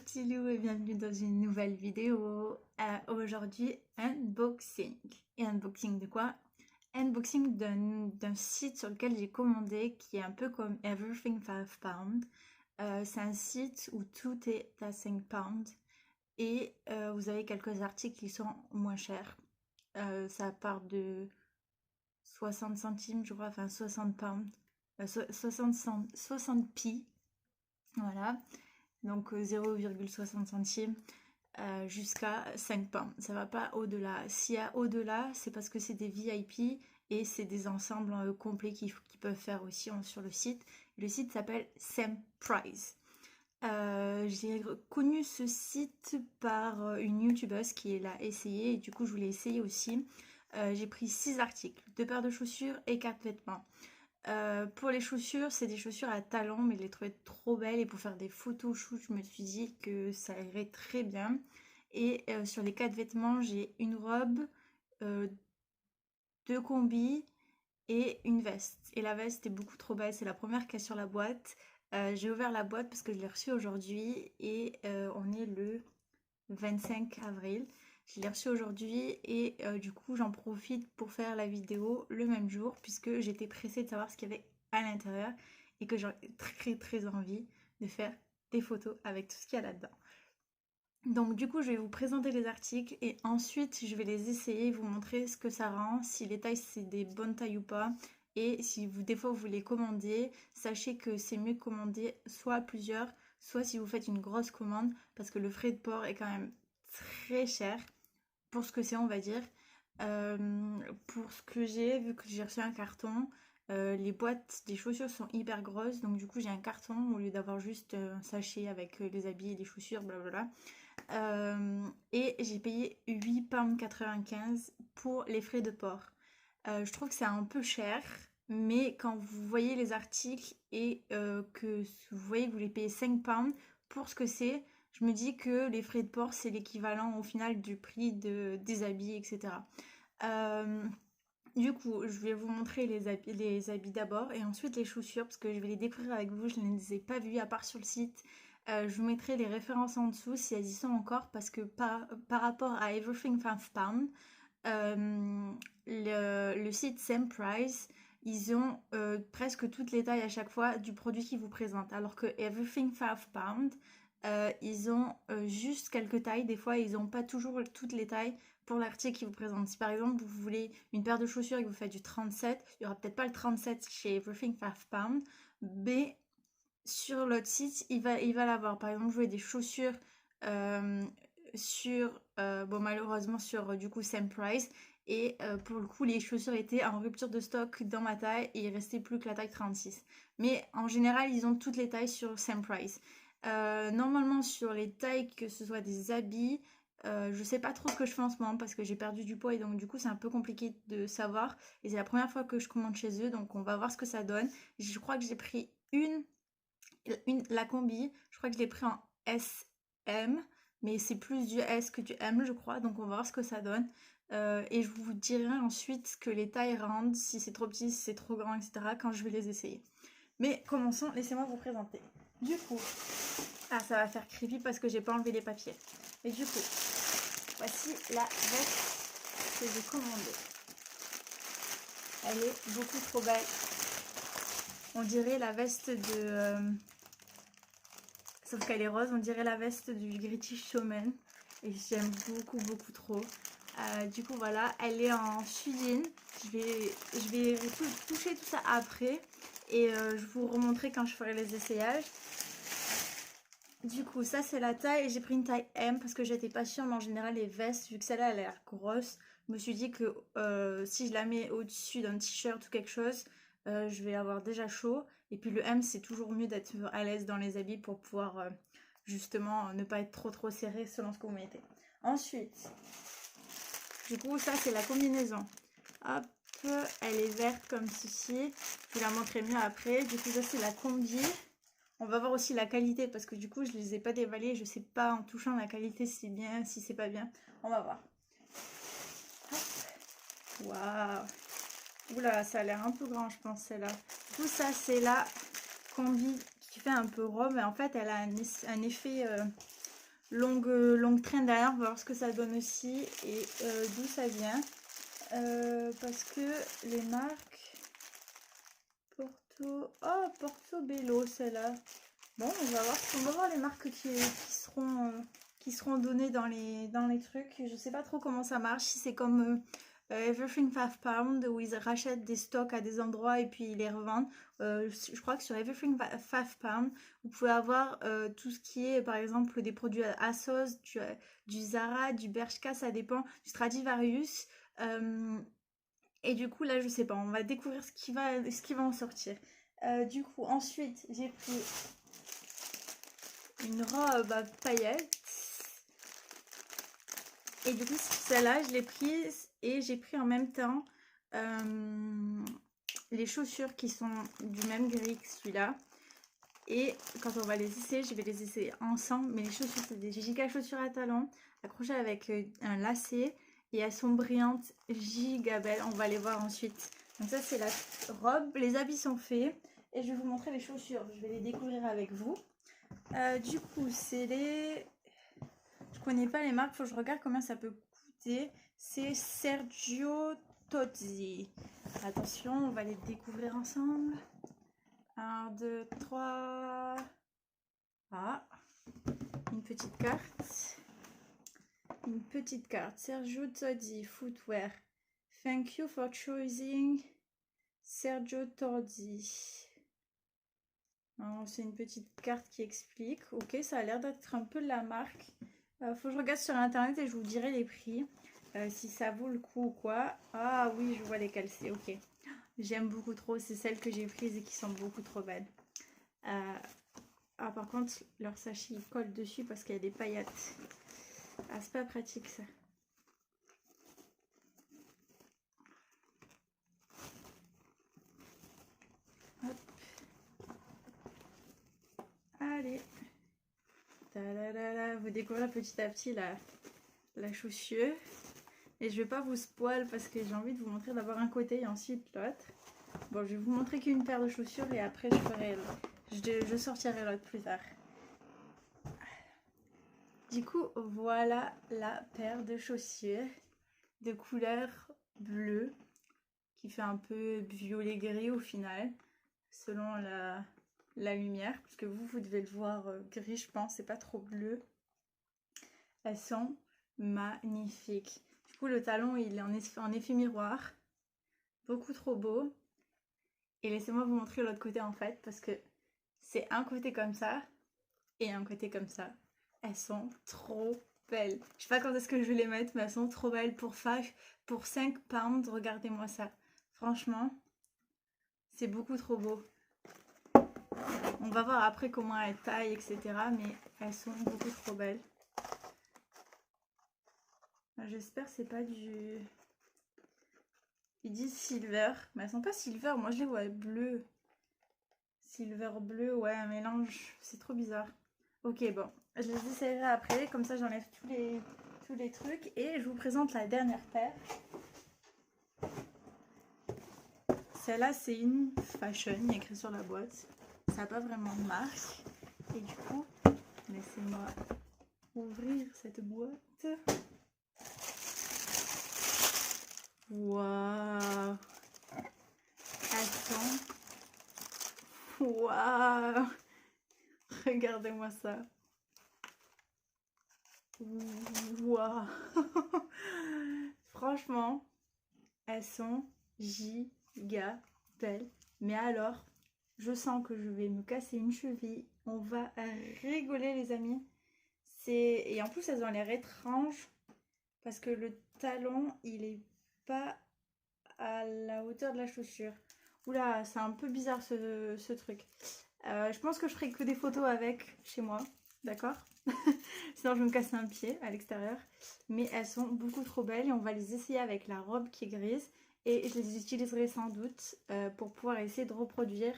Pilou et bienvenue dans une nouvelle vidéo. Aujourd'hui, unboxing. Et unboxing de quoi? Unboxing d'un site sur lequel j'ai commandé qui est un peu comme Everything 5 pounds. C'est un site où tout est à 5 pounds et vous avez quelques articles qui sont moins chers. Ça part de 60 centimes, je crois, enfin 60 pounds, 60 pi, voilà. Donc 0,60 centimes jusqu'à 5 pounds. Ça va pas au-delà. S'il y a au-delà, c'est parce que c'est des VIP et c'est des ensembles complets qui peuvent faire aussi sur le site. Le site s'appelle Samprice. J'ai connu ce site par une youtubeuse qui l'a essayé et du coup je voulais essayer aussi. J'ai pris 6 articles, 2 paires de chaussures et 4 vêtements. Pour les chaussures, c'est des chaussures à talons, mais je les trouvais trop belles et pour faire des photos shoot, je me suis dit que ça irait très bien. Et sur les 4 vêtements, j'ai une robe, euh, 2 combis et une veste. Et la veste est beaucoup trop belle, c'est la première qu'il y a sur la boîte. J'ai ouvert la boîte parce que je l'ai reçue aujourd'hui et on est le 25 avril. Je l'ai reçu aujourd'hui et du coup j'en profite pour faire la vidéo le même jour puisque j'étais pressée de savoir ce qu'il y avait à l'intérieur et que j'aurais très envie de faire des photos avec tout ce qu'il y a là-dedans. Donc du coup je vais vous présenter les articles et ensuite je vais les essayer, vous montrer ce que ça rend, si les tailles c'est des bonnes tailles ou pas. Et si vous des fois vous les commandez, sachez que c'est mieux de commander soit plusieurs, soit si vous faites une grosse commande parce que le frais de port est quand même très cher pour ce que c'est, on va dire. Pour ce que j'ai, vu que j'ai reçu un carton, les boîtes des chaussures sont hyper grosses, donc du coup j'ai un carton au lieu d'avoir juste un sachet avec les habits et les chaussures, blablabla. Et j'ai payé 8,95 £ pour les frais de port. Je trouve que c'est un peu cher, mais quand vous voyez les articles et que vous voyez que vous les payez 5 pounds pour ce que c'est, je me dis que les frais de port, c'est l'équivalent au final du prix des habits, etc. Euh, du coup, je vais vous montrer les habits d'abord et ensuite les chaussures parce que je vais les découvrir avec vous. Je ne les ai pas vues à part sur le site. Je vous mettrai les références en dessous si elles y sont encore parce que par rapport à Everything 5 pounds, le site Samprice, ils ont presque toutes les tailles à chaque fois du produit qu'ils vous présentent. Alors que Everything 5 pounds, ils ont juste quelques tailles. Des fois, ils n'ont pas toujours toutes les tailles pour l'article qu'ils vous présentent. Si par exemple, vous voulez une paire de chaussures et que vous faites du 37, il n'y aura peut-être pas le 37 chez Everything 5 pounds, mais sur l'autre site, il va l'avoir. Par exemple, vous voulez des chaussures euh, bon, malheureusement, sur du coup Samprice. Et pour le coup, les chaussures étaient en rupture de stock dans ma taille et il restait plus que la taille 36. Mais en général, ils ont toutes les tailles sur Samprice. Normalement, sur les tailles, que ce soit des habits, je sais pas trop ce que je fais en ce moment parce que j'ai perdu du poids et donc du coup, c'est un peu compliqué de savoir. Et c'est la première fois que je commande chez eux, donc on va voir ce que ça donne. Je crois que j'ai pris la combi, je crois que je l'ai pris en SM, mais c'est plus du S que du M, je crois. Donc on va voir ce que ça donne. Et je vous dirai ensuite ce que les tailles rendent, si c'est trop petit, si c'est trop grand, etc. quand je vais les essayer. Mais commençons, laissez-moi vous présenter. Du coup, ça va faire creepy parce que j'ai pas enlevé les papiers. Et du coup, voici la veste que j'ai commandée. Elle est beaucoup trop belle. On dirait la veste de... sauf qu'elle est rose, on dirait la veste du British Showman. Et j'aime beaucoup trop. Du coup voilà, elle est en suline. Je vais toucher tout ça après. Et je vous remontrerai quand je ferai les essayages. Du coup ça c'est la taille. J'ai pris une taille M parce que j'étais pas sûre. Mais en général les vestes, vu que celle-là elle a l'air grosse, je me suis dit que si je la mets au-dessus d'un t-shirt ou quelque chose, je vais avoir déjà chaud. Et puis le M c'est toujours mieux d'être à l'aise dans les habits pour pouvoir justement ne pas être trop serré selon ce que vous mettez. Ensuite, du coup ça c'est la combinaison. Hop, elle est verte comme ceci. Je vous la montrerai mieux après. Du coup ça c'est la combi. On va voir aussi la qualité parce que du coup je les ai pas déballées. Je sais pas en touchant la qualité si c'est bien, si c'est pas bien. On va voir. Waouh. Oula, ça a l'air un peu grand je pense celle-là. Tout ça c'est la combi qui fait un peu robe. Et en fait elle a un effet longue traîne derrière. On va voir ce que ça donne aussi et d'où ça vient. Parce que les marques Portobello, celle-là. Bon, on va voir les marques qui seront données dans les trucs. Je sais pas trop comment ça marche. Si c'est comme Everything 5 Pound où ils rachètent des stocks à des endroits et puis ils les revendent. Je crois que sur Everything 5 Pound, vous pouvez avoir tout ce qui est par exemple des produits ASOS, du Zara, du Bershka, ça dépend, du Stradivarius. Et du coup là je sais pas, on va découvrir ce qui va en sortir. Du coup ensuite j'ai pris une robe à paillettes. Et du coup, celle-là, je l'ai prise et j'ai pris en même temps les chaussures qui sont du même gris que celui-là. Et quand on va les essayer, je vais les essayer ensemble. Mais les chaussures, c'est des giga chaussures à talons accrochées avec un lacet. Et elles sont brillantes, giga belles. On va les voir ensuite. Donc ça, c'est la robe. Les habits sont faits. Et je vais vous montrer les chaussures. Je vais les découvrir avec vous. Du coup, c'est les... Je connais pas les marques, faut que je regarde combien ça peut coûter. C'est Sergio Tozzi. Attention, on va les découvrir ensemble. 1, 2, 3. Ah, une petite carte. Une petite carte. Sergio Tozzi, footwear. Thank you for choosing Sergio Tozzi. C'est une petite carte qui explique. Ok, ça a l'air d'être un peu de la marque. Faut que je regarde sur internet et je vous dirai les prix. Si ça vaut le coup ou quoi. Ah oui, je vois lesquelles c'est. Ok. J'aime beaucoup trop. C'est celles que j'ai prises et qui sont beaucoup trop belles. Ah, par contre, leur sachet il colle dessus parce qu'il y a des paillettes. Ah, c'est pas pratique ça. Hop. Allez. Ta-da-da-da. Vous découvrez petit à petit la chaussure. Et je vais pas vous spoil parce que j'ai envie de vous montrer d'abord un côté et ensuite l'autre. Bon, je vais vous montrer qu'une paire de chaussures et après je sortirai l'autre plus tard. Du coup, voilà la paire de chaussures de couleur bleue qui fait un peu violet gris au final, selon la lumière, parce que vous devez le voir gris, je pense, c'est pas trop bleu. Elles sont magnifiques. Du coup, le talon, il est en effet miroir, beaucoup trop beau. Et laissez-moi vous montrer l'autre côté en fait, parce que c'est un côté comme ça et un côté comme ça. Elles sont trop belles. Je sais pas quand est-ce que je vais les mettre, mais elles sont trop belles pour 5 pounds. Regardez-moi ça. Franchement, c'est beaucoup trop beau. On va voir après comment elles taillent, etc. Mais elles sont beaucoup trop belles. J'espère que c'est pas du... Ils disent silver, mais elles sont pas silver. Moi, je les vois bleues. Silver bleu, ouais, un mélange. C'est trop bizarre. Ok, bon. Je les essayerai après. Comme ça, j'enlève tous les trucs. Et je vous présente la dernière paire. Celle-là, c'est une fashion. Il y a écrit sur la boîte. Ça n'a pas vraiment de marque. Et du coup, laissez-moi ouvrir cette boîte. Waouh! Attends. Waouh! Regardez-moi ça. Waouh! Franchement, elles sont giga belles. Mais alors, je sens que je vais me casser une cheville. On va rigoler, les amis. Et en plus, elles ont l'air étranges parce que le talon, il est pas à la hauteur de la chaussure. Oula, c'est un peu bizarre ce truc. Je pense que je ferai que des photos avec chez moi, d'accord? Sinon je vais me casser un pied à l'extérieur. Mais elles sont beaucoup trop belles et on va les essayer avec la robe qui est grise. Et je les utiliserai sans doute pour pouvoir essayer de reproduire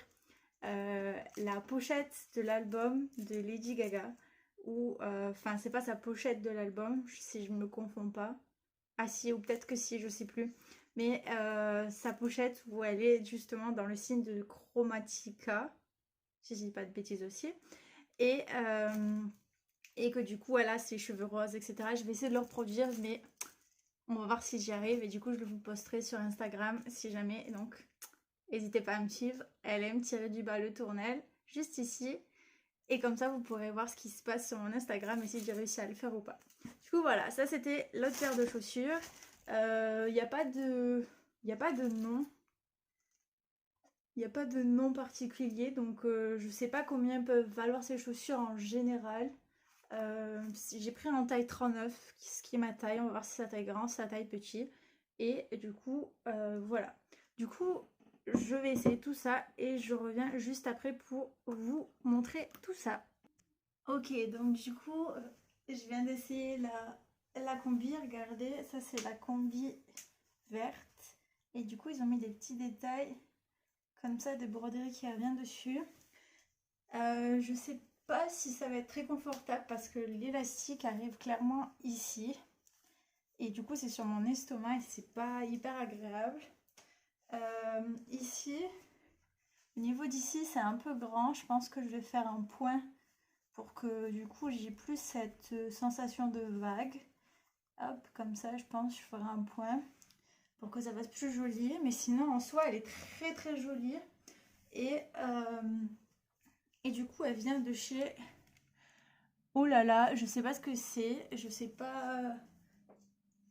la pochette de l'album de Lady Gaga. Enfin, c'est pas sa pochette de l'album, si je me confonds pas. Ah si, ou peut-être que si, je sais plus. Mais sa pochette où elle est justement dans le signe de Chromatica, si je dis pas de bêtises aussi. Et et que du coup elle a ses cheveux roses, etc. Je vais essayer de le reproduire, mais on va voir si j'y arrive, et du coup je le vous posterai sur Instagram si jamais. Donc n'hésitez pas à me suivre, LM-du-bas le tournel, juste ici. Et comme ça, vous pourrez voir ce qui se passe sur mon Instagram et si j'ai réussi à le faire ou pas. Du coup, voilà, ça c'était l'autre paire de chaussures. Il n'y a pas de... Il n'y a pas de nom. Il n'y a pas de nom particulier, donc je sais pas combien peuvent valoir ces chaussures en général. J'ai pris en taille 39, ce qui est ma taille. On va voir si c'est taille grand, si c'est taille petit. Et du coup, voilà. Du coup, je vais essayer tout ça et je reviens juste après pour vous montrer tout ça. Ok, donc du coup, je viens d'essayer la combi. Regardez, ça c'est la combi verte. Et du coup, ils ont mis des petits détails comme ça de broderie qui revient dessus. Je sais pas si ça va être très confortable parce que l'élastique arrive clairement ici. Et du coup, c'est sur mon estomac et c'est pas hyper agréable. Ici, au niveau d'ici, c'est un peu grand. Je pense que je vais faire un point pour que du coup, j'ai plus cette sensation de vague. Hop, comme ça, je pense, je ferai un point pour que ça fasse plus joli. Mais sinon, en soi, elle est très très jolie. Et du coup, elle vient de chez... Oh là là, je sais pas ce que c'est. Je sais pas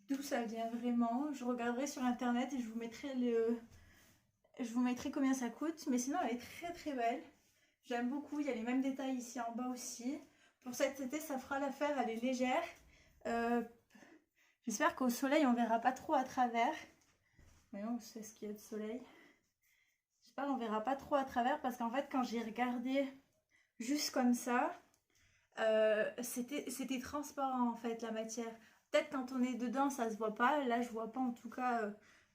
d'où ça vient vraiment. Je regarderai sur internet et je vous mettrai combien ça coûte. Mais sinon, elle est très très belle. J'aime beaucoup. Il y a les mêmes détails ici en bas aussi. Pour cet été, ça fera l'affaire. Elle est légère. J'espère qu'au soleil, on verra pas trop à travers. Voyons, c'est ce qu'il y a de soleil. J'espère qu'on verra pas trop à travers parce qu'en fait, quand j'ai regardé juste comme ça, c'était transparent en fait la matière. Peut-être quand on est dedans ça se voit pas, là je vois pas en tout cas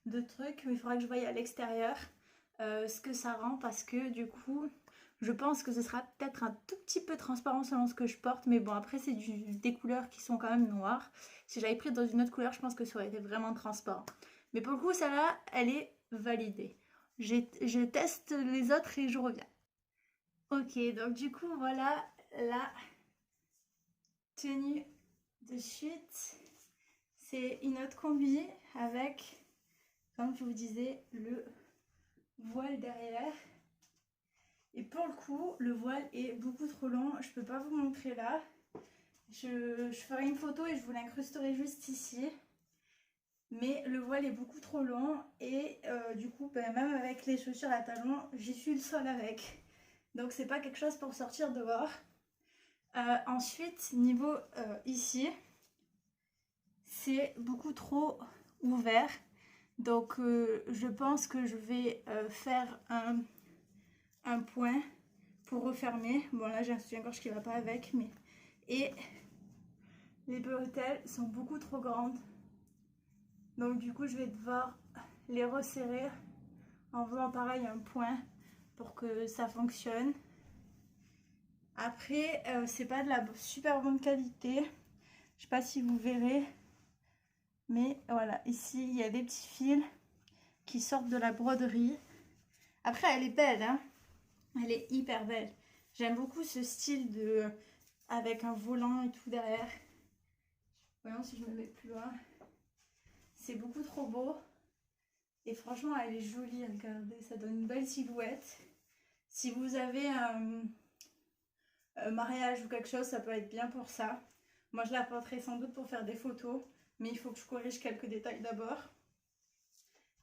de trucs, mais il faudra que je voie à l'extérieur ce que ça rend parce que du coup je pense que ce sera peut-être un tout petit peu transparent selon ce que je porte, mais bon après c'est des couleurs qui sont quand même noires. Si j'avais pris dans une autre couleur je pense que ça aurait été vraiment transparent. Mais pour le coup celle-là elle est validée. Je teste les autres et je reviens. Ok, donc du coup voilà la tenue de suite. C'est une autre combi avec, comme je vous disais, le voile derrière. Et pour le coup, le voile est beaucoup trop long. Je peux pas vous montrer là. Je ferai une photo et je vous l'incrusterai juste ici. Mais le voile est beaucoup trop long et du coup, ben, même avec les chaussures à talons, j'y suis le sol avec. Donc c'est pas quelque chose pour sortir dehors. Ensuite, niveau ici, c'est beaucoup trop ouvert. Donc je pense que je vais faire un point pour refermer. Bon là j'ai un soutien-gorge qui va pas avec, mais... Et les bretelles sont beaucoup trop grandes. Donc du coup je vais devoir les resserrer en faisant pareil un point pour que ça fonctionne. Après c'est pas de la super bonne qualité. Je sais pas si vous verrez. Mais voilà, ici il y a des petits fils qui sortent de la broderie. Après elle est belle, hein. Elle est hyper belle. J'aime beaucoup ce style de avec un volant et tout derrière. Voyons si je me mets plus loin. C'est beaucoup trop beau. Et franchement, elle est jolie. Regardez, ça donne une belle silhouette. Si vous avez un mariage ou quelque chose, ça peut être bien pour ça. Moi, je la porterai sans doute pour faire des photos. Mais il faut que je corrige quelques détails d'abord.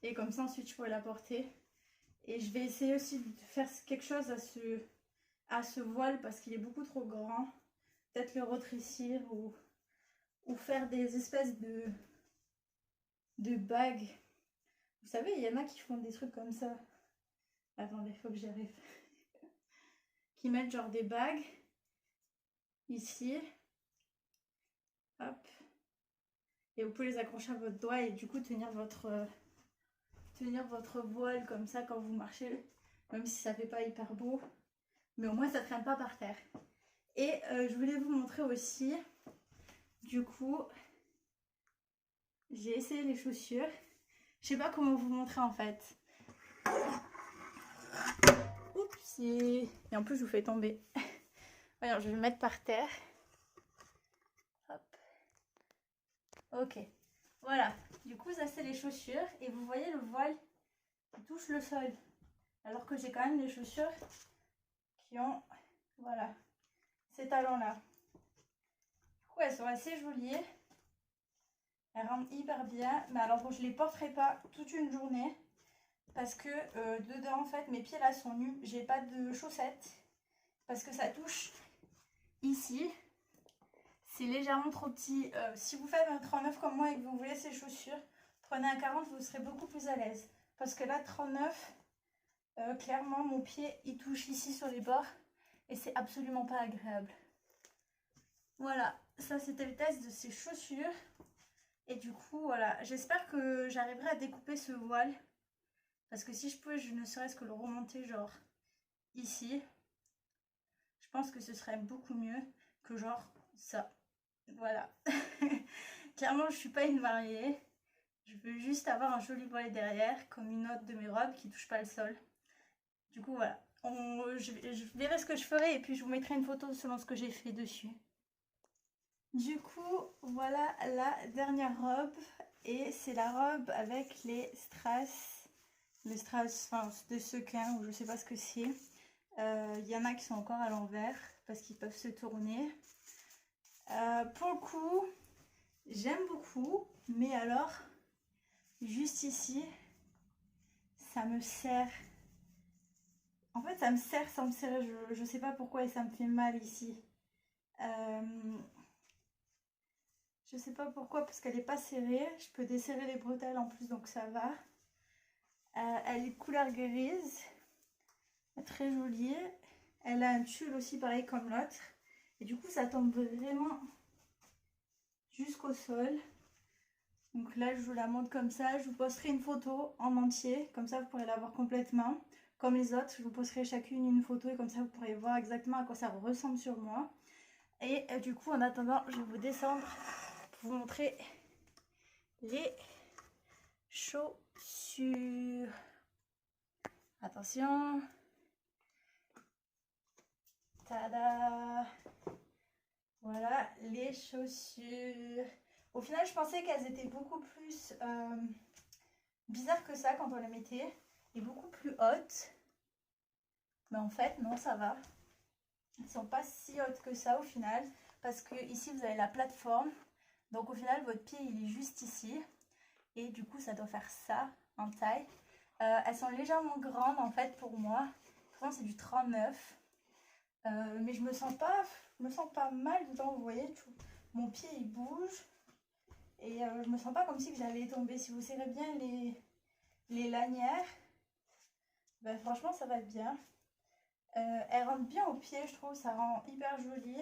Et comme ça, ensuite, je pourrai la porter. Et je vais essayer aussi de faire quelque chose à ce voile parce qu'il est beaucoup trop grand. Peut-être le rétrécir ou faire des espèces de bagues. Vous savez, il y en a qui font des trucs comme ça. Attendez, il faut que j'y arrive. Qui mettent genre des bagues ici. Hop. Et vous pouvez les accrocher à votre doigt et du coup tenir votre voile comme ça quand vous marchez. Même si ça fait pas hyper beau. Mais au moins ça ne traîne pas par terre. Et je voulais vous montrer aussi, du coup, j'ai essayé les chaussures. Je sais pas comment vous montrer en fait. Oups. Et en plus je vous fais tomber. Alors je vais le mettre par terre. Ok, voilà. Du coup, ça c'est les chaussures. Et vous voyez le voile qui touche le sol. Alors que j'ai quand même des chaussures qui ont, voilà, ces talons-là. Du coup, elles sont assez jolies. Elles rendent hyper bien. Mais alors, je les porterai pas toute une journée. Parce que dedans, en fait, mes pieds là sont nus. J'ai pas de chaussettes. Parce que ça touche ici. C'est légèrement trop petit. Si vous faites un 39 comme moi et que vous voulez ces chaussures, prenez un 40, vous serez beaucoup plus à l'aise. Parce que là, 39, clairement, mon pied, il touche ici sur les bords. Et c'est absolument pas agréable. Voilà, ça c'était le test de ces chaussures. Et du coup, voilà, j'espère que j'arriverai à découper ce voile. Parce que si je peux, je ne serais-ce que le remonter genre ici. Je pense que ce serait beaucoup mieux que genre ça. Voilà. Clairement, je suis pas une mariée. Je veux juste avoir un joli voile derrière, comme une autre de mes robes qui touche pas le sol. Du coup, voilà. Je verrai ce que je ferai et puis je vous mettrai une photo selon ce que j'ai fait dessus. Du coup, voilà la dernière robe. Et c'est la robe avec les strass. Les strass, enfin, de sequin, ou je sais pas ce que c'est. Il y en a qui sont encore à l'envers parce qu'ils peuvent se tourner. Pour le coup, j'aime beaucoup, mais alors, juste ici, ça me serre. En fait, ça me serre sans me serrer, je sais pas pourquoi et ça me fait mal ici. Je sais pas pourquoi, parce qu'elle est pas serrée. Je peux desserrer les bretelles en plus, donc ça va. Elle est de couleur grise, très jolie. Elle a un tulle aussi pareil comme l'autre. Et du coup, ça tombe vraiment jusqu'au sol. Donc là, je vous la montre comme ça. Je vous posterai une photo en entier. Comme ça, vous pourrez la voir complètement. Comme les autres, je vous posterai chacune une photo. Et comme ça, vous pourrez voir exactement à quoi ça ressemble sur moi. Et du coup, en attendant, je vais vous descendre pour vous montrer les chaussures. Attention. Tada! Voilà les chaussures. Au final, je pensais qu'elles étaient beaucoup plus bizarres que ça quand on les mettait. Et beaucoup plus hautes. Mais en fait, non, ça va. Elles sont pas si hautes que ça au final. Parce que ici, vous avez la plateforme. Donc au final, votre pied, il est juste ici. Et du coup, ça doit faire ça en taille. Elles sont légèrement grandes en fait pour moi. Pourtant, c'est du 39. Mais je me sens pas mal dedans, vous voyez, tout. Mon pied il bouge et je me sens pas comme si j'allais tomber. Si vous serrez bien les lanières, ben franchement ça va bien. Elles rentrent bien au pied, je trouve, ça rend hyper joli.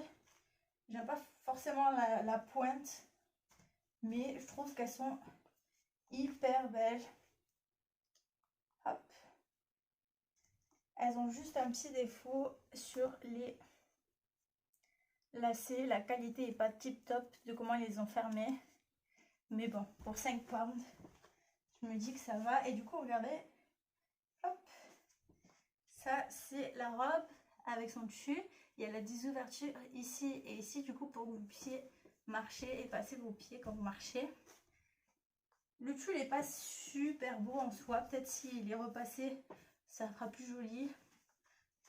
J'aime pas forcément la pointe, mais je trouve qu'elles sont hyper belles. Hop. Elles ont juste un petit défaut sur les lacets. La qualité est pas tip top de comment ils les ont fermés. Mais bon, pour 5 pounds, je me dis que ça va. Et du coup, regardez, hop, ça c'est la robe avec son dessus. Il y a la 10 ouvertures ici et ici, du coup, pour que vous puissiez marcher et passer vos pieds quand vous marchez. Le tulle n'est pas super beau en soi. Peut-être s'il est repassé, ça fera plus joli.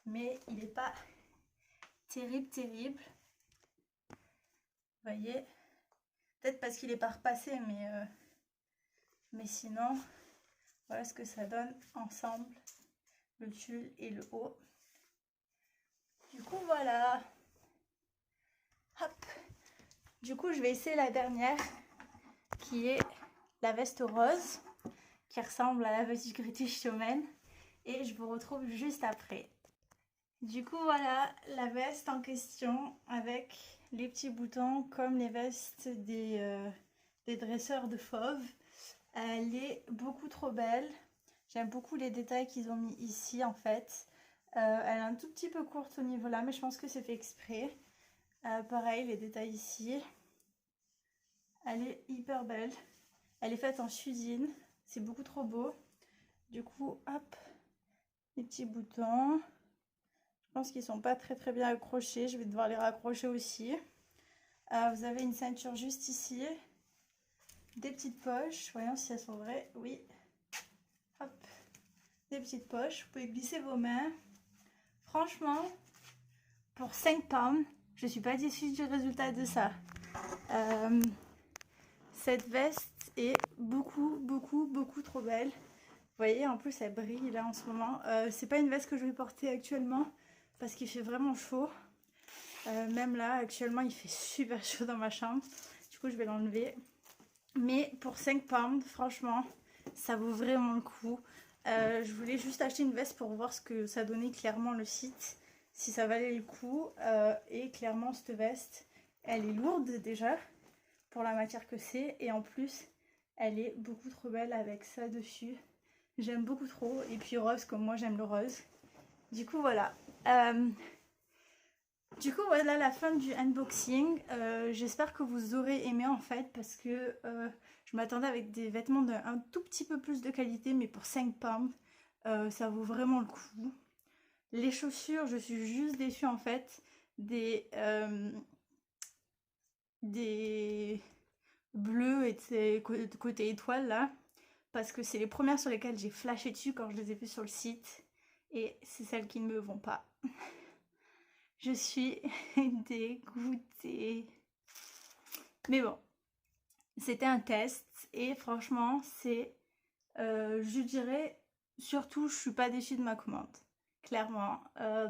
Mais il n'est pas terrible, terrible. Vous voyez, peut-être parce qu'il n'est pas repassé, mais sinon, voilà ce que ça donne ensemble, le tulle et le haut. Du coup, voilà. Hop. Du coup, je vais essayer la dernière, qui est la veste rose, qui ressemble à la veste du British Showman. Et je vous retrouve juste après. Du coup, voilà la veste en question, avec les petits boutons, comme les vestes des dresseurs de fauve. Elle est beaucoup trop belle. J'aime beaucoup les détails qu'ils ont mis ici, en fait. Elle est un tout petit peu courte au niveau là, mais je pense que c'est fait exprès. Pareil, les détails ici. Elle est hyper belle. Elle est faite en chusine. C'est beaucoup trop beau. Du coup, hop, les petits boutons. Je pense qu'ils sont pas très bien accrochés. Je vais devoir les raccrocher aussi. Vous avez une ceinture juste ici. des petites poches. Voyons si elles sont vraies. Oui. Hop. Des petites poches. Vous pouvez glisser vos mains. Franchement, pour 5 pounds, je suis pas déçue du résultat de ça. Cette veste est beaucoup trop belle. Vous voyez, en plus elle brille là en ce moment. C'est pas une veste que je vais porter actuellement parce qu'il fait vraiment chaud. Même là, actuellement, il fait super chaud dans ma chambre. Du coup, je vais l'enlever. Mais pour 5 pounds, franchement, ça vaut vraiment le coup. Je voulais juste acheter une veste pour voir ce que ça donnait clairement le site. Si ça valait le coup. Et clairement, cette veste, elle est lourde déjà pour la matière que c'est. Et en plus, elle est beaucoup trop belle avec ça dessus. J'aime beaucoup trop. Et puis rose, comme moi, j'aime le rose. Du coup, voilà. Du coup, voilà la fin du unboxing. J'espère que vous aurez aimé en fait parce que je m'attendais avec des vêtements d'un tout petit peu plus de qualité, mais pour 5 pounds, ça vaut vraiment le coup. Les chaussures, je suis juste déçue en fait des bleus et de côté étoile là, parce que c'est les premières sur lesquelles j'ai flashé dessus quand je les ai vues sur le site et c'est celles qui ne me vont pas. Je suis dégoûtée. Mais bon, c'était un test et franchement, c'est, je dirais, surtout, je suis pas déçue de ma commande. Clairement,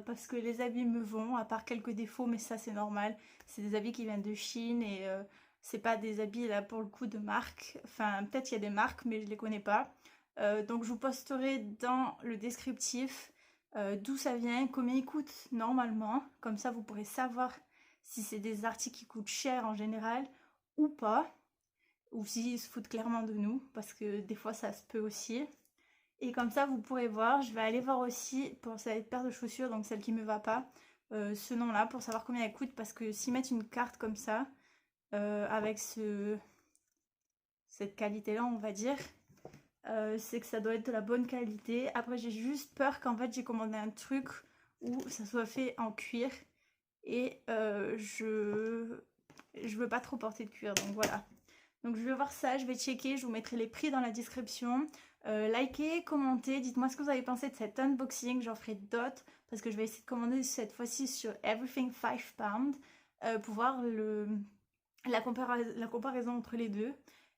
parce que les habits me vont, à part quelques défauts, mais ça c'est normal. C'est des habits qui viennent de Chine et c'est pas des habits là pour le coup de marque. Enfin, peut-être il y a des marques, mais je les connais pas. Donc je vous posterai dans le descriptif d'où ça vient, combien il coûte normalement. Comme ça, vous pourrez savoir si c'est des articles qui coûtent cher en général ou pas. Ou s'ils se foutent clairement de nous, parce que des fois ça se peut aussi. Et comme ça, vous pourrez voir. Je vais aller voir aussi pour cette paire de chaussures, donc celle qui me va pas, ce nom-là, pour savoir combien elle coûte. Parce que s'ils mettent une carte comme ça, avec cette qualité-là, on va dire, c'est que ça doit être de la bonne qualité. Après, j'ai juste peur qu'en fait, j'ai commandé un truc où ça soit fait en cuir. Et je veux pas trop porter de cuir, donc voilà. Donc je vais voir ça, je vais checker, je vous mettrai les prix dans la description. Likez, commentez, dites-moi ce que vous avez pensé de cet unboxing, j'en ferai d'autres parce que je vais essayer de commander cette fois-ci sur Everything 5 pounds pour voir la comparaison entre les deux.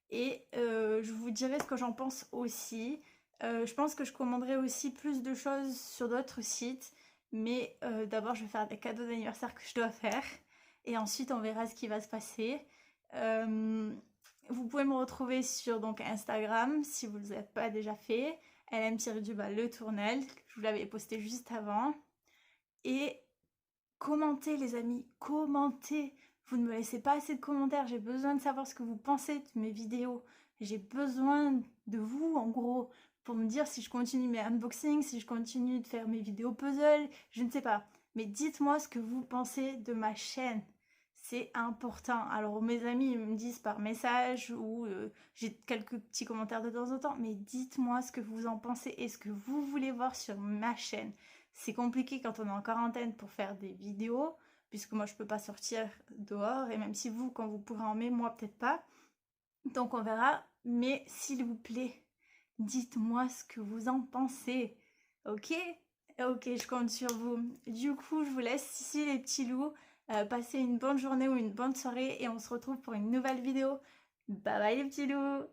Et je vous dirai ce que j'en pense aussi. Je pense que je commanderai aussi plus de choses sur d'autres sites. Mais d'abord, je vais faire des cadeaux d'anniversaire que je dois faire. Et ensuite, on verra ce qui va se passer. Vous pouvez me retrouver sur donc, Instagram si vous ne l'avez pas déjà fait. LM-le Tournel. Je vous l'avais posté juste avant. Et commentez les amis, commentez. Vous ne me laissez pas assez de commentaires. J'ai besoin de savoir ce que vous pensez de mes vidéos. J'ai besoin de vous en gros pour me dire si je continue mes unboxings, si je continue de faire mes vidéos puzzle, je ne sais pas. Mais dites-moi ce que vous pensez de ma chaîne. C'est important. Alors mes amis ils me disent par message ou j'ai quelques petits commentaires de temps en temps, mais dites-moi ce que vous en pensez et ce que vous voulez voir sur ma chaîne. C'est compliqué quand on est en quarantaine pour faire des vidéos, puisque moi je peux pas sortir dehors, et même si vous, quand vous pourrez en mai, moi peut-être pas. Donc on verra, mais s'il vous plaît, dites-moi ce que vous en pensez. Ok? Ok, je compte sur vous. Du coup, je vous laisse ici les petits loups. Passez une bonne journée ou une bonne soirée et on se retrouve pour une nouvelle vidéo. Bye bye les petits loups!